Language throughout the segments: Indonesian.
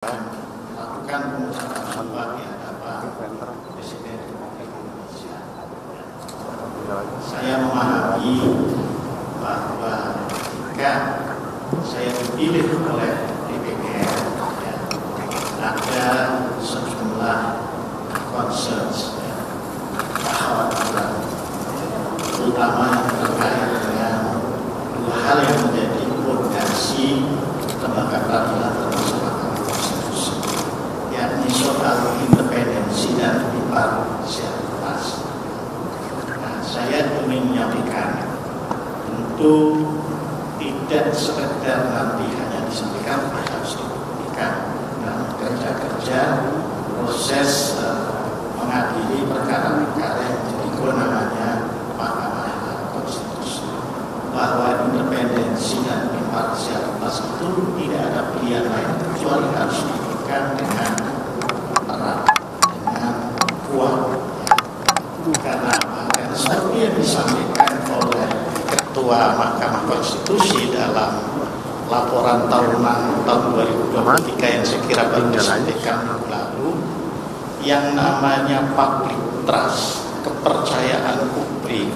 lakukan pengucapan sumpah di hadapan Presiden Republik Indonesia. Saya memahami bahwa jika saya dipilih oleh DPR, ada sejumlah concerns, kekhawatiran, terutama yang terkait dengan dua hal yang menjadi fondasi lembaga peradilan termasuk Mahkamah Konstitusi, yakni soal independensi dan imparsialitas. Nah, saya ingin menyampaikan, tentu tidak sekedar nanti hanya disampaikan, harus dibuktikan dalam kerja-kerja proses mengadili perkara-perkara yang menjadi kewenangannya Mahkamah Konstitusi, bahwa independensi dan imparsialitas itu tidak ada pilihan lain kecuali harus diberikan dengan erat, dengan kuat. Karena seperti yang disampaikan oleh Ketua Mahkamah Konstitusi dalam laporan tahunan tahun 2023 yang saya kira baru disampaikan minggu lalu, yang namanya public trust, kepercayaan publik,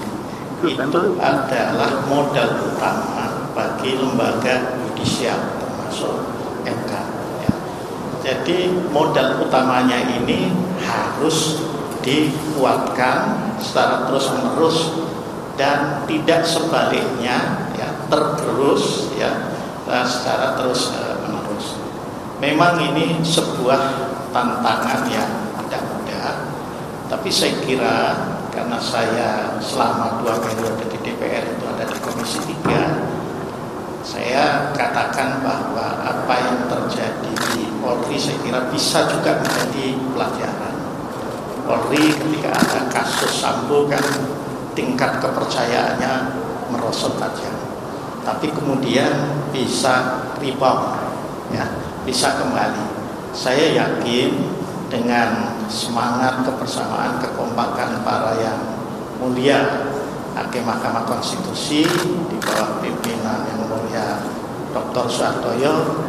itu adalah modal utama bagi lembaga yudisial termasuk MK. Ya. Jadi modal utamanya ini harus dikuatkan secara terus-menerus dan tidak sebaliknya ya, tergerus ya secara terus-menerus. Memang ini sebuah tantangan yang tidak mudah, tapi saya kira karena saya selama 2 periode di DPR itu ada di Komisi 3, saya katakan bahwa apa yang terjadi di Polri saya kira bisa juga menjadi pelajaran. Polri ketika ada kasus Sambo kan tingkat kepercayaannya merosot tajam, tapi kemudian bisa rebound, ya, bisa kembali. Saya yakin dengan semangat kebersamaan, kekompakan para yang mulia Hakim Mahkamah Konstitusi di bawah pimpinan yang mulia Dr. Suhartoyo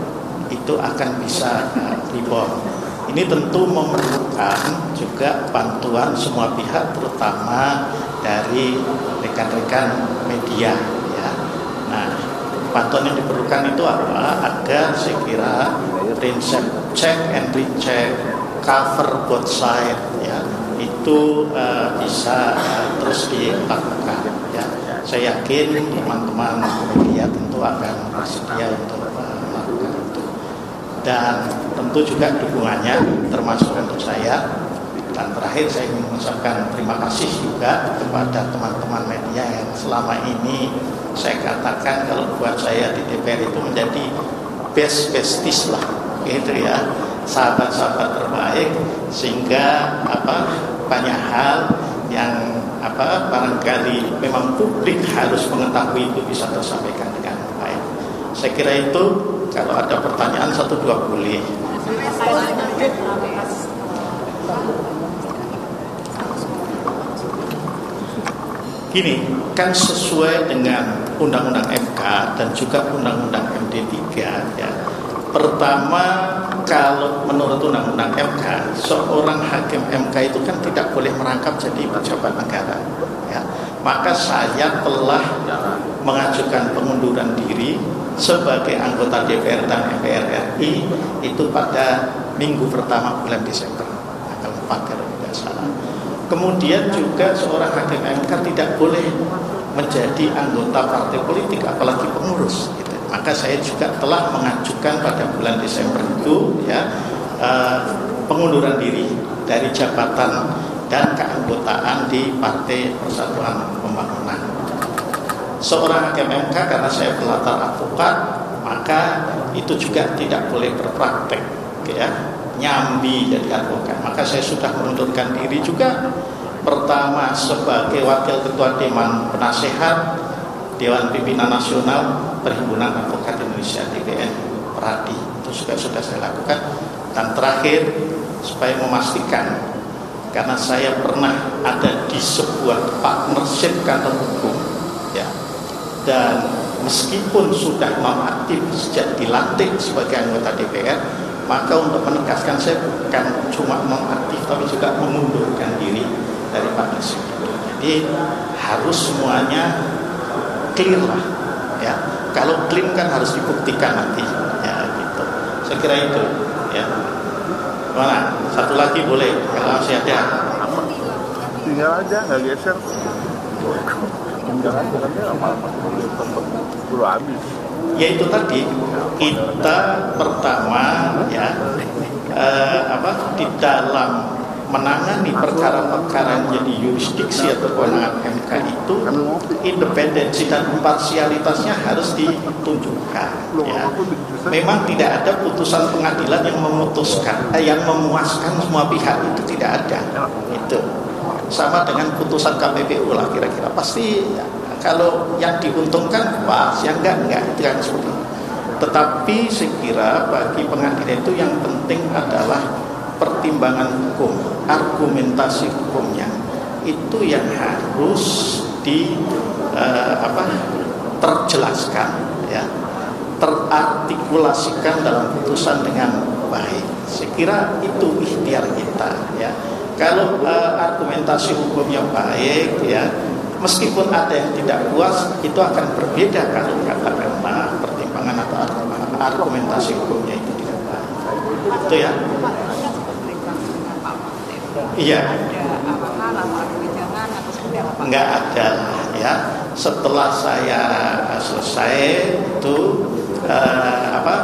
itu akan bisa rebound. Ini tentu memerlukan juga bantuan semua pihak, terutama dari rekan-rekan media. Ya. Nah, bantuan yang diperlukan itu apa? Agar saya kira prinsip check and recheck, cover both side, ya, itu bisa terus dilakukan. Ya. Saya yakin teman-teman media tentu akan bersedia untuk melakukan itu. Dan tentu juga dukungannya termasuk untuk saya. Dan terakhir saya ingin mengucapkan terima kasih juga kepada teman-teman media yang selama ini saya katakan kalau buat saya di DPR itu menjadi besties lah, gitu ya, sahabat-sahabat terbaik, sehingga banyak hal yang barangkali memang publik harus mengetahui itu bisa tersampaikan dengan baik. Saya kira itu, kalau ada pertanyaan 1-2 boleh. Gini, kan sesuai dengan Undang-Undang MK dan juga Undang-Undang MD3 ya. Pertama, kalau menurut Undang-Undang MK, seorang hakim MK itu kan tidak boleh merangkap jadi pejabat negara ya. Maka saya telah mengajukan pengunduran diri sebagai anggota DPR dan MPR RI itu pada minggu pertama bulan Desember tanggal 4 kalau tidak salah. Kemudian juga seorang hakim MK tidak boleh menjadi anggota partai politik apalagi pengurus gitu. Maka saya juga telah mengajukan pada bulan Desember itu ya pengunduran diri dari jabatan dan keanggotaan di Partai Persatuan Pembangunan. Seorang hakim MK karena saya berlatar advokat, maka itu juga tidak boleh berpraktek ya, nyambi jadi advokat. Maka saya sudah mengundurkan diri juga, pertama sebagai wakil ketua Dewan Penasehat Dewan Pimpinan Nasional Perhimpunan Advokat Indonesia DPN Peradi, itu sudah saya lakukan. Dan terakhir supaya memastikan, karena saya pernah ada di sebuah partnership kantor hukum ya, dan meskipun sudah nonaktif sejak dilantik sebagai anggota DPR, Maka untuk menegaskan, saya bukan cuma nonaktif tapi juga mengundurkan diri dari Partai Sindo. Jadi harus semuanya clear lah, ya. Kalau clean kan harus dibuktikan nanti, ya gitu. Saya kira itu, ya. Mana? Satu lagi boleh, kalau masih ada. Tinggal aja, nggak geser. Tinggal aja, kan lama-lama belum habis. Ya itu tadi, kita pertama ya di dalam menangani perkara-perkara yang jadi yurisdiksi atau kewenangan MK itu, independensi dan imparsialitasnya harus ditunjukkan. Ya. Memang tidak ada putusan pengadilan yang memutuskan, yang memuaskan semua pihak, itu tidak ada. Itu sama dengan putusan KPPU lah kira-kira. Pasti kalau yang diuntungkan pas, yang enggak jangan seperti itu. Tetapi saya kira bagi pengadilan itu yang penting adalah pertimbangan hukum, argumentasi hukumnya itu yang harus terjelaskan, ya, terartikulasikan dalam putusan dengan baik. Saya kira itu ikhtiar kita, ya. Kalau argumentasi hukumnya baik, ya, meskipun ada yang tidak puas, itu akan berbeda kalau katakanlah pertimbangan atau argumentasi hukumnya itu tidak baik. Itu ya. Iya. Enggak ada, ya. Setelah saya selesai itu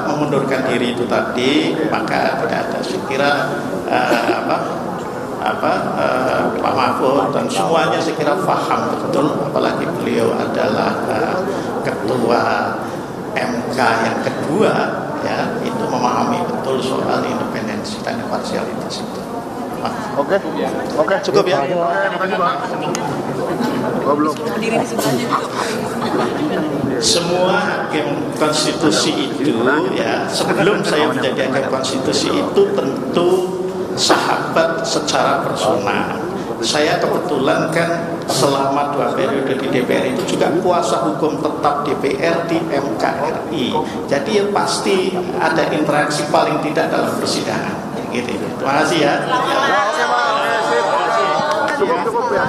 mengundurkan diri itu tadi, maka tidak ada. Saya kira Pak Mahfud dan semuanya saya kira paham betul, apalagi beliau adalah ketua MK yang kedua, ya, itu memahami betul soal independensi dan imparsialitas itu. Oke, cukup ya. Makasih Pak. Belum. Semua hakim konstitusi itu, ya, sebelum saya menjadi hakim konstitusi itu tentu sahabat secara personal. Saya kebetulan kan selama 2 periode di DPR itu juga kuasa hukum tetap DPR di MKRI. Jadi ya pasti ada interaksi paling tidak dalam persidangan. Gitu. Terima kasih ya. Cukup ya.